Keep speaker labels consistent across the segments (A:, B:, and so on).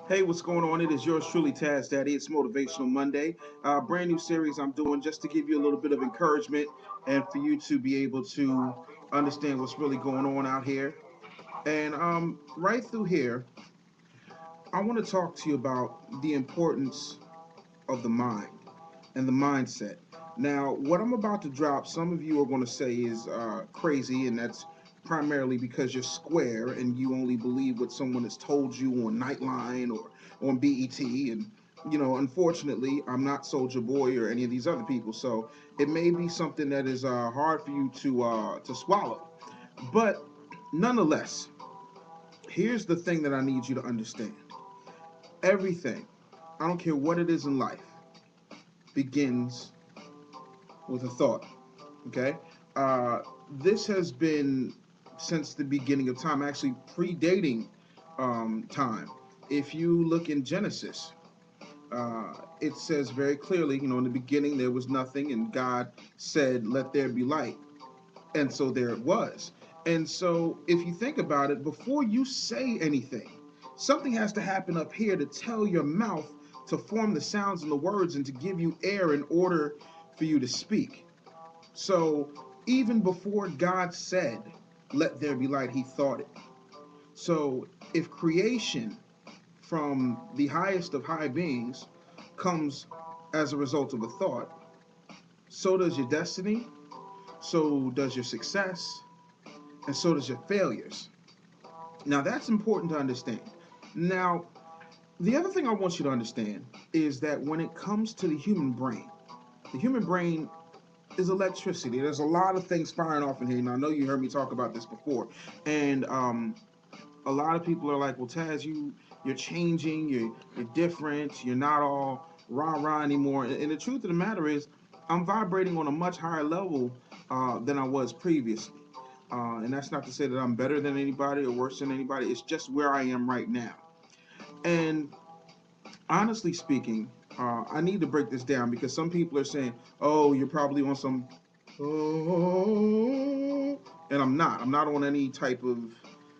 A: Hey, what's going on? It is yours truly, Tazz Daddy. It's Motivational Monday. Brand new series I'm doing just to give you a little bit of encouragement and for you to be able to understand what's really going on out here. And right through here, I want to talk to you about the importance of the mind and the mindset. Now, what I'm about to drop, some of you are going to say is crazy, and that's primarily because you're square and you only believe what someone has told you on Nightline or on BET. And, unfortunately, I'm not Soldier Boy or any of these other people. So it may be something that is hard for you to swallow. But nonetheless, here's the thing that I need you to understand everything, I don't care what it is in life, begins with a thought. Okay, uh, this has been since the beginning of time, actually predating time. If you look in Genesis, it says very clearly, in the beginning there was nothing, and God said, "Let there be light," and so there it was. And so, if you think about it, before you say anything, something has to happen up here to tell your mouth to form the sounds and the words and to give you air in order for you to speak. So even before God said, "Let there be light," he thought it. So if creation from the highest of high beings comes as a result of a thought, so does your destiny, so does your success, and so does your failures. Now that's important to understand. Now, the other thing I want you to understand is that when it comes to the human brain is electricity. There's a lot of things firing off in here. And I know you heard me talk about this before. And a lot of people are like, "Well, Taz, you're changing. You're different. You're not all rah rah anymore." And the truth of the matter is, I'm vibrating on a much higher level than I was previously. And that's not to say that I'm better than anybody or worse than anybody. It's just where I am right now. And honestly speaking, I need to break this down because some people are saying, "Oh, you're probably on some," oh, and I'm not. I'm not on any type of,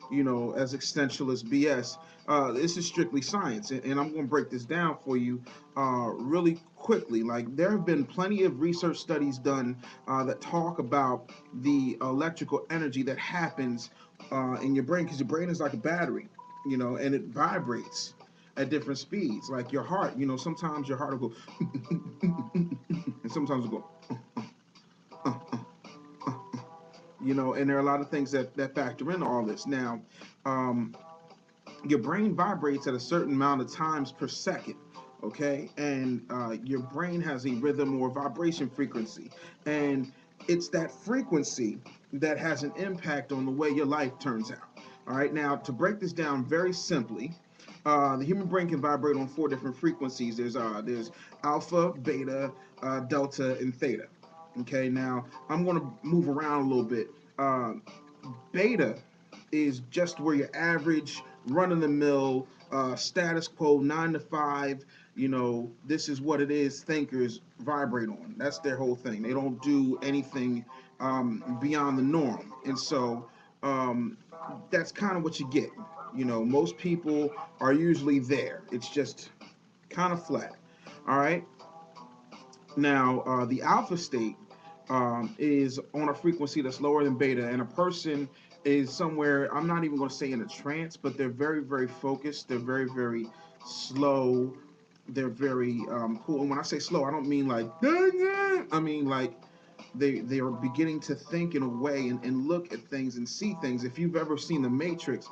A: as existentialist BS. This is strictly science, and I'm going to break this down for you really quickly. Like, there have been plenty of research studies done that talk about the electrical energy that happens in your brain, because your brain is like a battery, and it vibrates at different speeds. Like your heart, sometimes your heart will go, and sometimes it'll go, and there are a lot of things that factor into all this. Now, um, your brain vibrates at a certain amount of times per second. Okay, and your brain has a rhythm or vibration frequency, and it's that frequency that has an impact on the way your life turns out. All right, now to break this down very simply, the human brain can vibrate on four different frequencies. There's alpha, beta, delta, and theta. Okay, now I'm going to move around a little bit. Beta is just where your average run of the mill, status quo, 9 to 5. This is what it is. Thinkers vibrate on. That's their whole thing. They don't do anything beyond the norm, and so um, that's kind of what you get. Most people are usually there. It's just kind of flat. All right. Now, the alpha state is on a frequency that's lower than beta, and a person is somewhere, I'm not even going to say in a trance, but they're very, very focused. They're very, very slow. They're very cool. And when I say slow, I don't mean like, I mean like they are beginning to think in a way and look at things and see things. If you've ever seen The Matrix,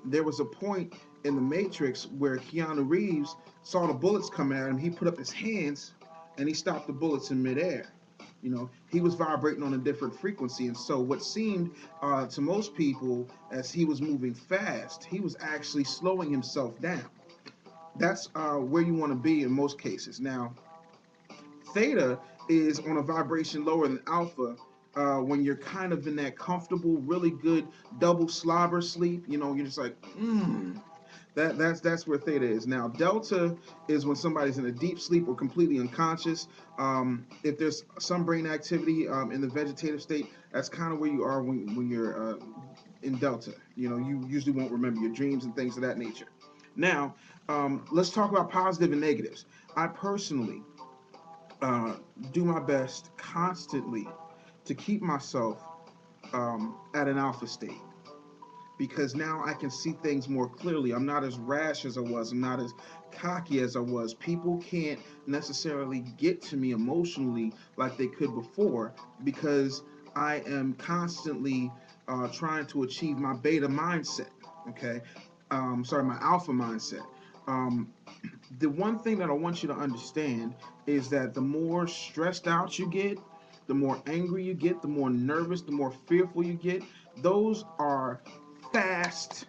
A: there was a point in The Matrix where Keanu Reeves saw the bullets come at him. He put up his hands and he stopped the bullets in midair. He was vibrating on a different frequency, and so what seemed to most people as he was moving fast, he was actually slowing himself down. That's where you want to be in most cases. Now, theta is on a vibration lower than alpha. When you're kind of in that comfortable, really good double slobber sleep, you're just like, that's where theta is. Now, delta is when somebody's in a deep sleep or completely unconscious. If there's some brain activity in the vegetative state, that's kind of where you are when you're in delta. You usually won't remember your dreams and things of that nature. Now, let's talk about positive and negatives. I personally uh, do my best constantly to keep myself at an alpha state, because now I can see things more clearly. I'm not as rash as I was. I'm not as cocky as I was. People can't necessarily get to me emotionally like they could before, because I am constantly trying to achieve my beta mindset. Okay. Sorry, my alpha mindset. Um, the one thing that I want you to understand is that the more stressed out you get, the more angry you get, the more nervous, the more fearful you get. Those are fast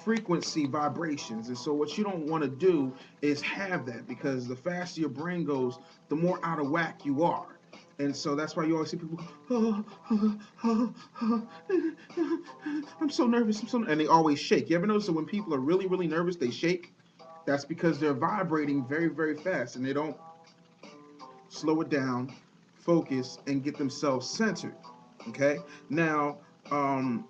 A: frequency vibrations. And so, what you don't want to do is have that, because the faster your brain goes, the more out of whack you are. And so that's why you always see people go, I'm so nervous, and they always shake. You ever notice that when people are really, really nervous, they shake? That's because they're vibrating very, very fast, and they don't slow it down, focus, and get themselves centered. Okay? Now, um,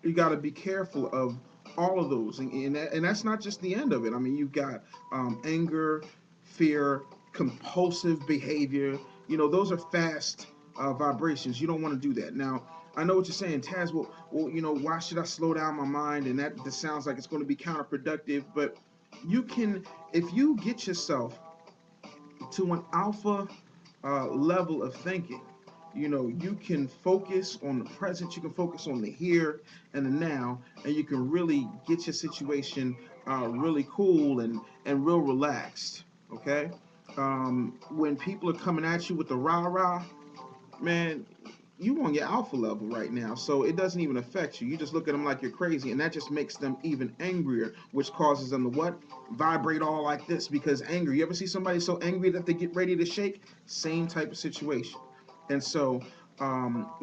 A: you got to be careful of all of those, and that's not just the end of it. I mean, you've got anger, fear, compulsive behavior. Those are fast vibrations. You don't want to do that. Now, I know what you're saying, Taz. Well, why should I slow down my mind? And that this sounds like it's going to be counterproductive. But you can, if you get yourself to an alpha level of thinking, you can focus on the present, you can focus on the here and the now, and you can really get your situation really cool and real relaxed. Okay. When people are coming at you with the rah rah, man, you on your alpha level right now, so it doesn't even affect you. You just look at them like you're crazy, and that just makes them even angrier, which causes them to what? Vibrate all like this, because anger. You ever see somebody so angry that they get ready to shake? Same type of situation. And so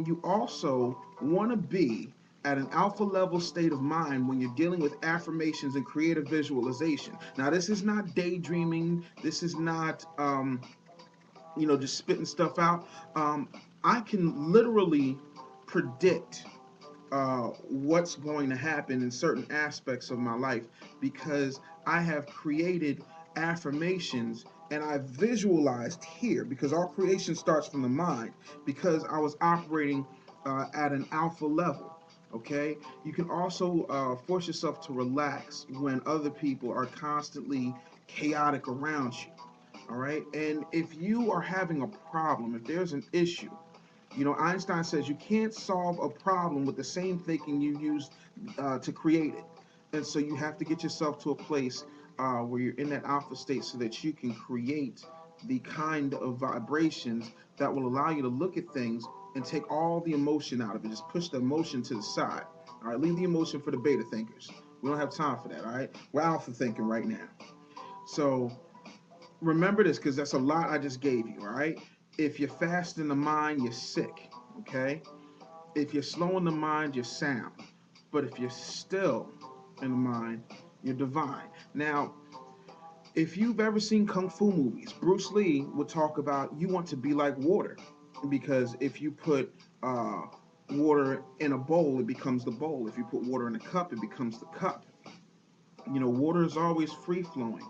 A: you also want to be at an alpha level state of mind when you're dealing with affirmations and creative visualization. Now, this is not daydreaming. This is not just spitting stuff out. I can literally predict what's going to happen in certain aspects of my life, because I have created affirmations and I visualized here, because all creation starts from the mind, because I was operating at an alpha level. Okay, you can also force yourself to relax when other people are constantly chaotic around you. All right. And if you are having a problem, if there's an issue, Einstein says you can't solve a problem with the same thinking you used to create it. And so you have to get yourself to a place where you're in that alpha state so that you can create the kind of vibrations that will allow you to look at things and take all the emotion out of it. Just push the emotion to the side. All right. Leave the emotion for the beta thinkers. We don't have time for that. All right. We're alpha thinking right now. So remember this, because that's a lot I just gave you. All right. If you're fast in the mind, you're sick. Okay. If you're slow in the mind, you're sound. But if you're still in the mind, you're divine. Now, if you've ever seen kung fu movies, Bruce Lee would talk about you want to be like water, because if you put water in a bowl, it becomes the bowl. If you put water in a cup, it becomes the cup. Water is always free flowing.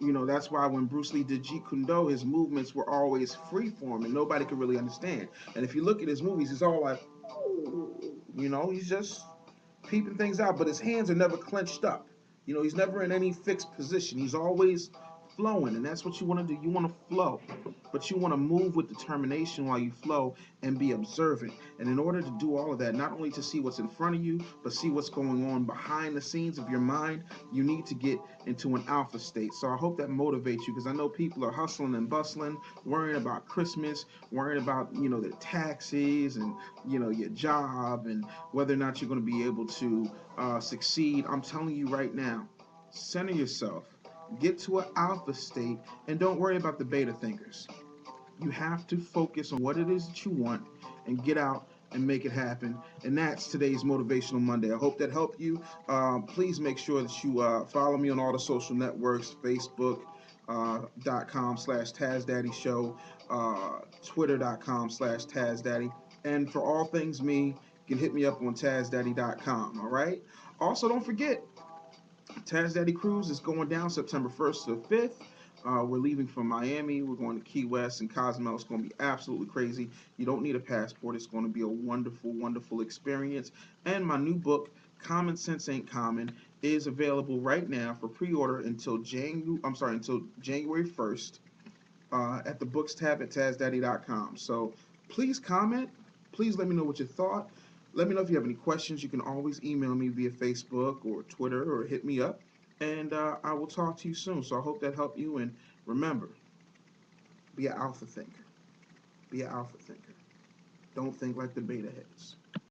A: That's why when Bruce Lee did Jeet Kune Do, his movements were always free form and nobody could really understand. And if you look at his movies, it's all like, he's just peeping things out, but his hands are never clenched up. He's never in any fixed position. He's always flowing, and that's what you want to do. You want to flow, but you want to move with determination while you flow and be observant. And in order to do all of that, not only to see what's in front of you, but see what's going on behind the scenes of your mind, you need to get into an alpha state. So I hope that motivates you, because I know people are hustling and bustling, worrying about Christmas, worrying about their taxes and your job and whether or not you're going to be able to succeed. I'm telling you right now, center yourself, get to an alpha state, and don't worry about the beta thinkers. You have to focus on what it is that you want and get out and make it happen. And that's today's Motivational Monday. I hope that helped you. Please make sure that you follow me on all the social networks, Facebook.com/Tazz Daddy Show, Twitter.com/Tazz Daddy. And for all things me, you can hit me up on TazzDaddy.com. All right. Also, don't forget, Taz Daddy Cruise is going down September 1st to 5th. We're leaving from Miami. We're going to Key West and Cozumel. It's going to be absolutely crazy. You don't need a passport. It's going to be a wonderful, wonderful experience. And my new book, Common Sense Ain't Common, is available right now for pre-order until January 1st at the books tab at tazdaddy.com. So please comment. Please let me know what you thought. Let me know if you have any questions. You can always email me via Facebook or Twitter or hit me up. And I will talk to you soon. So I hope that helped you. And remember, be an alpha thinker. Be an alpha thinker. Don't think like the beta heads.